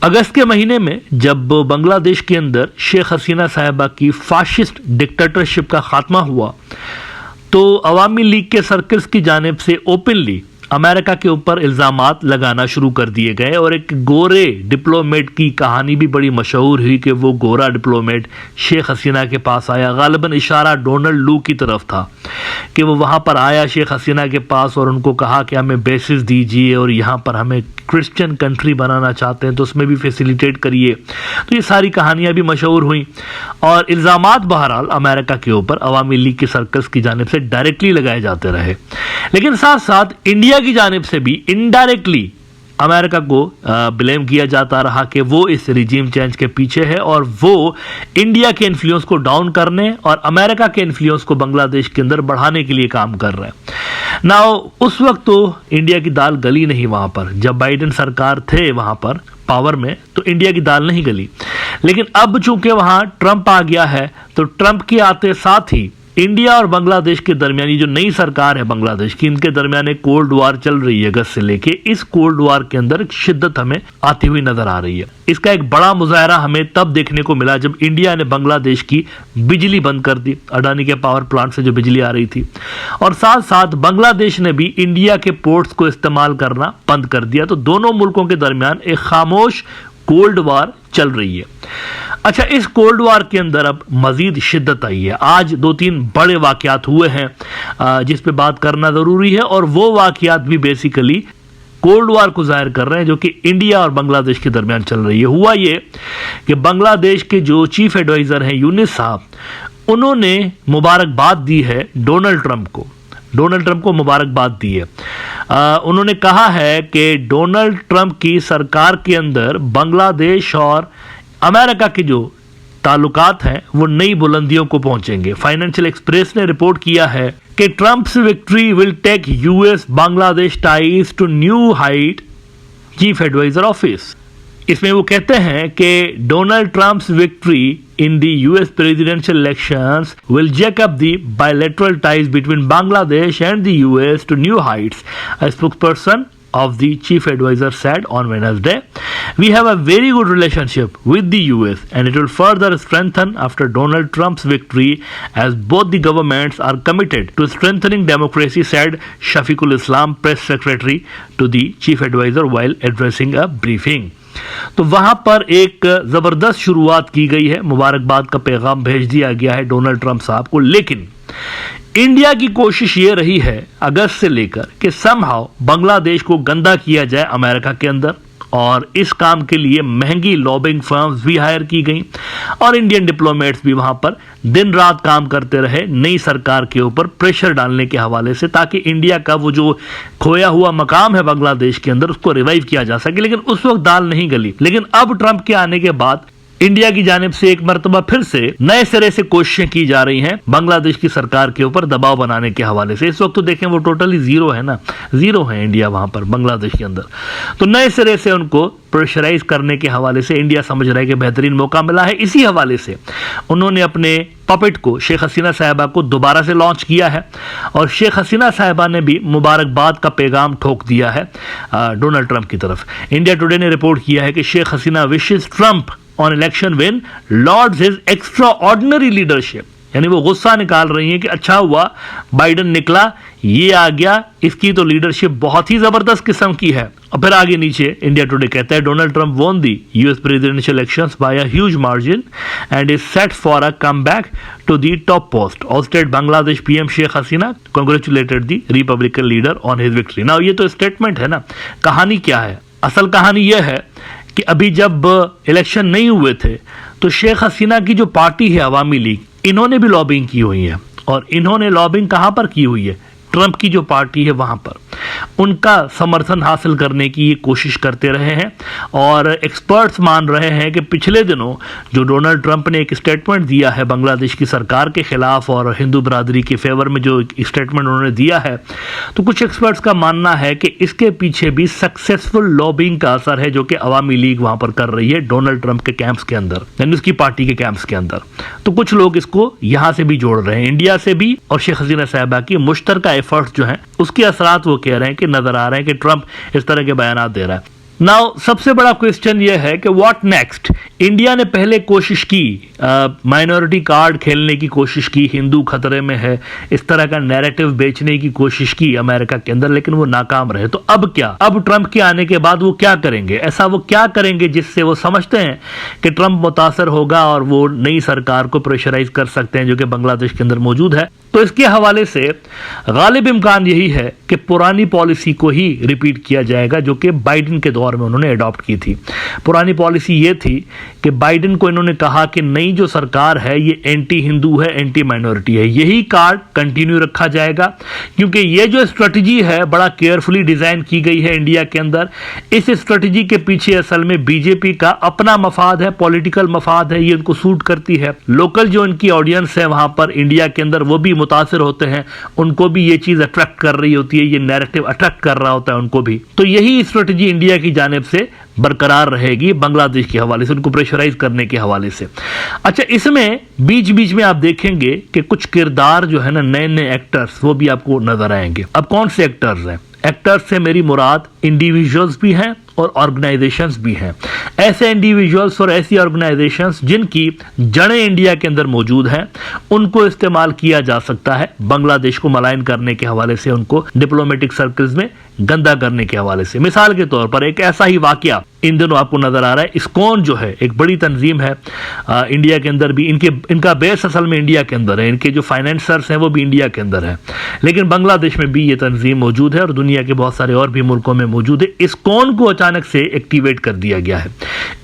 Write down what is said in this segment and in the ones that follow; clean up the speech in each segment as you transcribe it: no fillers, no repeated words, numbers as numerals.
अगस्त के महीने में जब बांग्लादेश के अंदर शेख हसीना साहिबा की फाशिस्ट डिक्टेटरशिप का खात्मा हुआ तो अवामी लीग के सर्कल्स की जानिब से ओपनली अमेरिका के ऊपर इल्ज़ामात लगाना शुरू कर दिए गए और एक गोरे डिप्लोमेट की कहानी भी बड़ी मशहूर हुई कि वो गोरा डिप्लोमेट शेख हसीना के पास आया। गालिबन इशारा डोनाल्ड लू की तरफ था कि वो वहाँ पर आया शेख हसीना के पास और उनको कहा कि हमें बेसिस दीजिए और यहाँ पर हमें क्रिश्चियन कंट्री बनाना चाहते हैं तो उसमें भी फैसिलिटेट करिए। तो ये सारी कहानियाँ भी मशहूर हुई और इल्ज़ामात बहरहाल अमेरिका के ऊपर अवामी लीग के सर्कल्स की जानिब से डायरेक्टली लगाए जाते रहे, लेकिन साथ साथ इंडिया की जानिब से भी इनडायरेक्टली अमेरिका को ब्लेम किया जाता रहा कि वो इस रिजीम चेंज के पीछे है और वो इंडिया के इन्फ्लुएंस को डाउन करने और अमेरिका के इन्फ्लुएंस को बांग्लादेश के अंदर बढ़ाने के लिए काम कर रहे हैं। नाउ उस वक्त तो इंडिया की दाल गली नहीं, वहां पर जब बाइडेन सरकार थे वहां पर पावर में तो इंडिया की दाल नहीं गली, लेकिन अब चूंकि वहां ट्रंप आ गया है तो ट्रंप के आते साथ ही इंडिया और बांग्लादेश के दरमियान ये जो नई सरकार है बांग्लादेश की, इनके दरमियान एक कोल्ड वार चल रही है अगस्त से लेके। इस कोल्ड वार के अंदर शिद्दत हमें आती हुई नजर आ रही है। इसका एक बड़ा मुजाहरा हमें तब देखने को मिला जब इंडिया ने बांग्लादेश की बिजली बंद कर दी, अडानी के पावर प्लांट से जो बिजली आ रही थी, और साथ साथ बांग्लादेश ने भी इंडिया के पोर्ट्स को इस्तेमाल करना बंद कर दिया। तो दोनों मुल्कों के दरमियान एक खामोश कोल्ड वार चल रही है। अच्छा, इस कोल्ड वार के अंदर अब मजीद शिद्दत आई है। आज 2-3 बड़े वाकयात हुए हैं जिस पे बात करना जरूरी है और वो वाकयात भी बेसिकली कोल्ड वार को जाहिर कर रहे हैं जो कि इंडिया और बांग्लादेश के दरमियान चल रही है। हुआ ये कि बांग्लादेश के जो चीफ एडवाइजर हैं यूनिस साहब, उन्होंने मुबारकबाद दी है डोनाल्ड ट्रंप को मुबारकबाद दी है। उन्होंने कहा है कि डोनाल्ड ट्रंप की सरकार के अंदर बांग्लादेश और अमेरिका के जो ताल्लुकात हैं वो नई बुलंदियों को पहुंचेंगे। फाइनेंशियल एक्सप्रेस ने रिपोर्ट किया है कि Trump's victory will take US Bangladesh ties to new height, chief adviser office. इसमें वो कहते हैं कि Donald Trump's victory in the US presidential elections will jack up the bilateral ties between Bangladesh and the US to new heights, a spokesperson of the chief advisor said on Wednesday. We have a very good relationship with the US and it will further strengthen after Donald Trump's victory as both the governments are committed to strengthening democracy, said Shafiqul Islam, press secretary to the chief advisor while addressing a briefing. तो वहां पर एक जबरदस्त शुरुआत की गई है, मुबारकबाद का पैगाम भेज दिया गया है डोनाल्ड ट्रंप साहब को, लेकिन इंडिया की कोशिश ये रही है अगस्त से लेकर कि समहाउ बांग्लादेश को गंदा किया जाए अमेरिका के अंदर, और इस काम के लिए महंगी लॉबिंग फर्म्स भी हायर की गई और इंडियन डिप्लोमेट्स भी वहां पर दिन रात काम करते रहे नई सरकार के ऊपर प्रेशर डालने के हवाले से, ताकि इंडिया का वो जो खोया हुआ मकाम है बांग्लादेश के अंदर उसको रिवाइव किया जा सके। लेकिन उस वक्त दाल नहीं गली। लेकिन अब ट्रंप के आने के बाद इंडिया की जानिब से एक मर्तबा फिर से नए सिरे से कोशिशें की जा रही हैं बांग्लादेश की सरकार के ऊपर दबाव बनाने के हवाले से। इस वक्त तो देखें वो टोटली जीरो है ना, जीरो है इंडिया वहां पर बांग्लादेश के अंदर। तो नए सिरे से उनको प्रेशराइज करने के हवाले से इंडिया समझ रहा है कि बेहतरीन मौका मिला है। इसी हवाले से उन्होंने अपने पपेट को शेख हसीना साहिबा को दोबारा से लॉन्च किया है और शेख हसीना साहिबा ने भी मुबारकबाद का पैगाम ठोक दिया है डोनाल्ड ट्रंप की तरफ। इंडिया टुडे ने रिपोर्ट किया है कि Sheikh Hasina wishes Trump on election win, lauds his extraordinary leadership, यानी वो गुस्सा निकाल रही हैं कि अच्छा हुआ बाइडेन निकला, ये आ गया, इसकी तो लीडरशिप बहुत ही जबरदस्त किस्म की है। और फिर आगे नीचे इंडिया टुडे कहता है Donald Trump won the US presidential elections by a huge margin and is set for a comeback to the top post. Ousted Bangladesh PM Sheikh Hasina congratulated the Republican leader on his victory. Now ये तो statement है ना, कहानी क्या है? असल कहानी यह है कि अभी जब इलेक्शन नहीं हुए थे तो शेख हसीना की जो पार्टी है अवामी लीग, इन्होंने भी लॉबिंग की हुई है और इन्होंने लॉबिंग कहां पर की हुई है? ट्रंप की जो पार्टी है वहां पर उनका समर्थन हासिल करने की ये कोशिश करते रहे हैं। और एक्सपर्ट्स मान रहे हैं कि पिछले दिनों जो डोनाल्ड ट्रंप ने एक स्टेटमेंट दिया है बांग्लादेश की सरकार के खिलाफ और हिंदू बरादरी के फेवर में जो स्टेटमेंट उन्होंने दिया है, तो कुछ एक्सपर्ट्स का मानना है कि इसके पीछे भी सक्सेसफुल लॉबिंग का असर है जो कि अवामी लीग वहां पर कर रही है डोनाल्ड ट्रंप के कैंप्स के अंदर, यानी उसकी पार्टी के कैंप्स के अंदर। तो कुछ लोग इसको यहां से भी जोड़ रहे हैं, इंडिया से भी, और शेख हसीना साहिबा की मुश्तरका एफर्ट्स जो हैं उसके असरात वो कह रहे हैं कि नजर आ रहे हैं कि ट्रंप इस तरह के बयान दे रहा है। नाउ सबसे बड़ा क्वेश्चन यह है कि व्हाट नेक्स्ट। इंडिया ने पहले कोशिश की, माइनॉरिटी कार्ड खेलने की कोशिश की, हिंदू खतरे में है, इस तरह का नैरेटिव बेचने की कोशिश की अमेरिका के अंदर, लेकिन वो नाकाम रहे। तो अब क्या, अब ट्रंप के आने के बाद वो क्या करेंगे, ऐसा वो क्या करेंगे जिससे वो समझते हैं कि ट्रंप मुतासर होगा और वो नई सरकार को प्रेशराइज कर सकते हैं जो कि बांग्लादेश के अंदर मौजूद है। तो इसके हवाले से गालिब इम्कान यही है कि पुरानी पॉलिसी को ही रिपीट किया जाएगा जो कि बाइडेन के दौर में उन्होंने अडॉप्ट की थी। पुरानी पॉलिसी ये थी कि बाइडेन को इन्होंने कहा कि नई जो सरकार है ये एंटी हिंदू है, एंटी माइनॉरिटी है, यही कार्ड कंटिन्यू रखा जाएगा, क्योंकि ये जो स्ट्रेटजी है बड़ा केयरफुली डिजाइन की गई है इंडिया के अंदर। इस स्ट्रेटजी के पीछे असल में बीजेपी का अपना मफाद है, पॉलिटिकल मफाद है, ये उनको सूट करती है। लोकल जो इनकी ऑडियंस है वहां पर इंडिया के अंदर वो भी मुतासिर होते हैं, उनको भी ये चीज अट्रैक्ट कर रही होती है, ये नैरेटिव अट्रैक्ट कर रहा होता है उनको भी। तो यही स्ट्रेटजी इंडिया की जानिब से बरकरार रहेगी बांग्लादेश के हवाले से, उनको प्रेशराइज करने के हवाले से। अच्छा, इसमें बीच बीच में आप देखेंगे कि कुछ किरदार जो है ना, नए नए एक्टर्स वो भी आपको नजर आएंगे। अब कौन से एक्टर्स हैं? एक्टर्स से मेरी मुराद इंडिविजुअल्स भी हैं और ऑर्गेनाइजेशंस भी हैं। ऐसे इंडिविजुअल्स और ऐसी ऑर्गेनाइजेशंस जिनकी जड़ें इंडिया के अंदर मौजूद हैं, उनको इस्तेमाल किया जा सकता है बांग्लादेश को मलाइन करने के हवाले से, उनको डिप्लोमेटिक सर्कल्स में गंदा करने के हवाले से। मिसाल के तौर पर एक ऐसा ही वाकया इन दिनों आपको नजर आ रहा है। इस्कॉन जो है एक बड़ी तंजीम है इंडिया के अंदर भी, इनका बेस असल में इंडिया के अंदर है, इनके जो फाइनेंसर्स हैं वो भी इंडिया के अंदर है, लेकिन बांग्लादेश में भी ये तंजीम मौजूद है और दुनिया के बहुत सारे और भी मुल्कों में मौजूद है। इस्कॉन को अचानक से एक्टिवेट कर दिया गया है।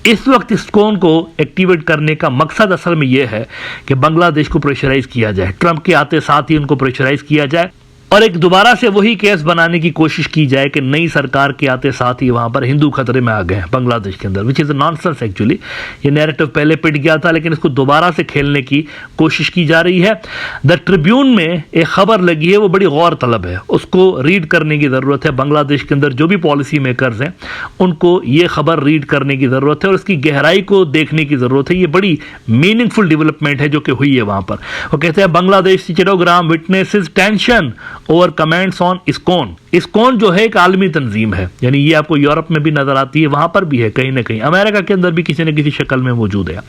इस वक्त इस्कॉन को एक्टिवेट करने का मकसद असल में यह है कि बांग्लादेश को प्रेशराइज किया जाए, ट्रंप के आते साथ ही उनको प्रेशराइज किया जाए और एक दोबारा से वही केस बनाने की कोशिश की जाए कि नई सरकार के आते साथ ही वहां पर हिंदू खतरे में आ गए हैं बांग्लादेश के अंदर, विच इज नॉनसेंस एक्चुअली। ये नैरेटिव पहले पिट गया था लेकिन इसको दोबारा से खेलने की कोशिश की जा रही है। द ट्रिब्यून में एक खबर लगी है, वो बड़ी गौर तलब है, उसको रीड करने की जरूरत है। बांग्लादेश के अंदर जो भी पॉलिसी मेकर्स हैं उनको ये खबर रीड करने की जरूरत है और उसकी गहराई को देखने की जरूरत है। ये बड़ी मीनिंगफुल डेवलपमेंट है जो कि हुई है वहां पर। वो कहते हैं Bangladesh Chattogram witnesses tension over comments on ISKCON. ISKCON जो है एक आलमी तंजीम है, यानी ये आपको यूरोप में भी नजर आती है, वहां पर भी है कहीं ना कहीं, अमेरिका के अंदर भी किसी न किसी शक्ल में मौजूद है।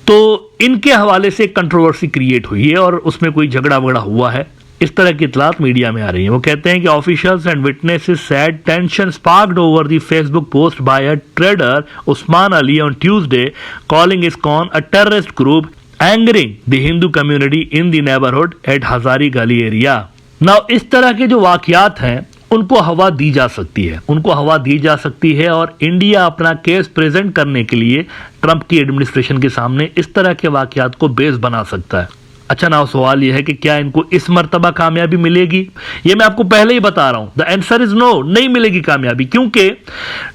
तो इनके हवाले से कंट्रोवर्सी क्रिएट हुई है और उसमें कोई झगड़ा वगड़ा हुआ है, इस तरह की इतलात मीडिया में आ रही है। वो कहते हैं कि officials and witnesses said tension sparked over the Facebook post by a trader Usman Ali on Tuesday calling ISKCON a terrorist group angering the Hindu community in the neighbourhood at Hazari Gali area. Now इस तरह के जो वाकयात हैं उनको हवा दी जा सकती है, उनको हवा दी जा सकती है और इंडिया अपना केस प्रेजेंट करने के लिए ट्रंप की एडमिनिस्ट्रेशन के सामने इस तरह के वाकयात को बेस बना सकता है। अच्छा, ना सवाल यह है कि क्या इनको इस मर्तबा कामयाबी मिलेगी? ये मैं आपको पहले ही बता रहा हूं, द आंसर इज नो, नहीं मिलेगी कामयाबी, क्योंकि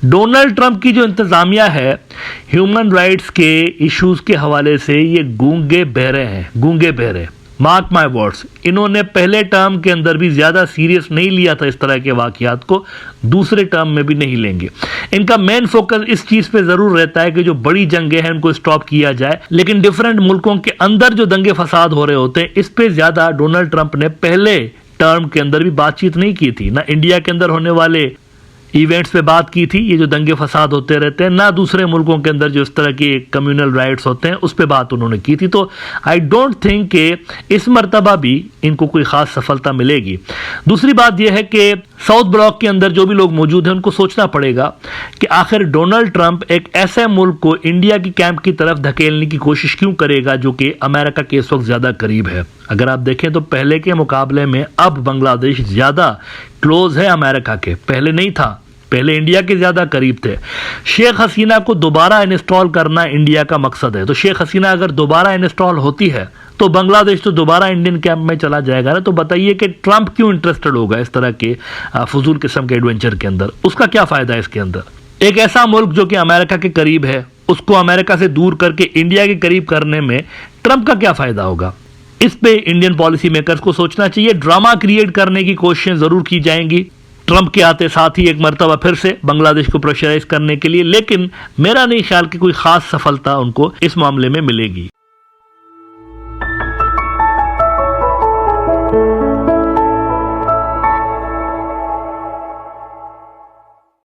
डोनाल्ड ट्रंप की जो इंतजामिया है ह्यूमन राइट्स के इश्यूज के हवाले से ये गूंगे बहरे हैं, गूंगे बहरे। मार्क माय वर्ड्स, इन्होंने पहले टर्म के अंदर भी ज्यादा सीरियस नहीं लिया था इस तरह के वाकयात को, दूसरे टर्म में भी नहीं लेंगे। इनका मेन फोकस इस चीज पे जरूर रहता है कि जो बड़ी जंगें हैं उनको स्टॉप किया जाए, लेकिन डिफरेंट मुल्कों के अंदर जो दंगे फसाद हो रहे होते हैं इस पे ज्यादा डोनाल्ड ट्रंप ने पहले टर्म के अंदर भी बातचीत नहीं की थी, ना इंडिया के अंदर होने वाले इवेंट्स पे बात की थी, ये जो दंगे फसाद होते रहते हैं, ना दूसरे मुल्कों के अंदर जो इस तरह के कम्युनल राइट्स होते हैं उस पे बात उन्होंने की थी। तो आई डोंट थिंक कि इस मर्तबा भी इनको कोई खास सफलता मिलेगी। दूसरी बात यह है कि साउथ ब्लॉक के अंदर जो भी लोग मौजूद हैं उनको सोचना पड़ेगा कि आखिर डोनाल्ड ट्रंप एक ऐसे मुल्क को इंडिया की कैंप की तरफ धकेलने की कोशिश क्यों करेगा जो कि अमेरिका के इस वक्त ज्यादा करीब है। अगर आप देखें तो पहले के मुकाबले में अब बांग्लादेश ज्यादा क्लोज है अमेरिका के, पहले नहीं था, पहले इंडिया के ज्यादा करीब थे। शेख हसीना को दोबारा इंस्टॉल करना इंडिया का मकसद है, तो शेख हसीना अगर दोबारा इंस्टॉल होती है तो बांग्लादेश तो दोबारा इंडियन कैंप में चला जाएगा ना। तो बताइए कि ट्रंप क्यों इंटरेस्टेड होगा इस तरह के फजूल किस्म के एडवेंचर के अंदर, उसका क्या फायदा है इसके अंदर। एक ऐसा मुल्क जो कि अमेरिका के करीब है उसको अमेरिका से दूर करके इंडिया के करीब करने में ट्रंप का क्या फायदा होगा। इस पे इंडियन पॉलिसी मेकर्स को सोचना चाहिए। ड्रामा क्रिएट करने की कोशिशें जरूर की जाएंगी ट्रंप के आते साथ ही एक मर्तबा फिर से बांग्लादेश को प्रेशराइज करने के लिए, लेकिन मेरा नहीं ख्याल कि कोई खास सफलता उनको इस मामले में मिलेगी।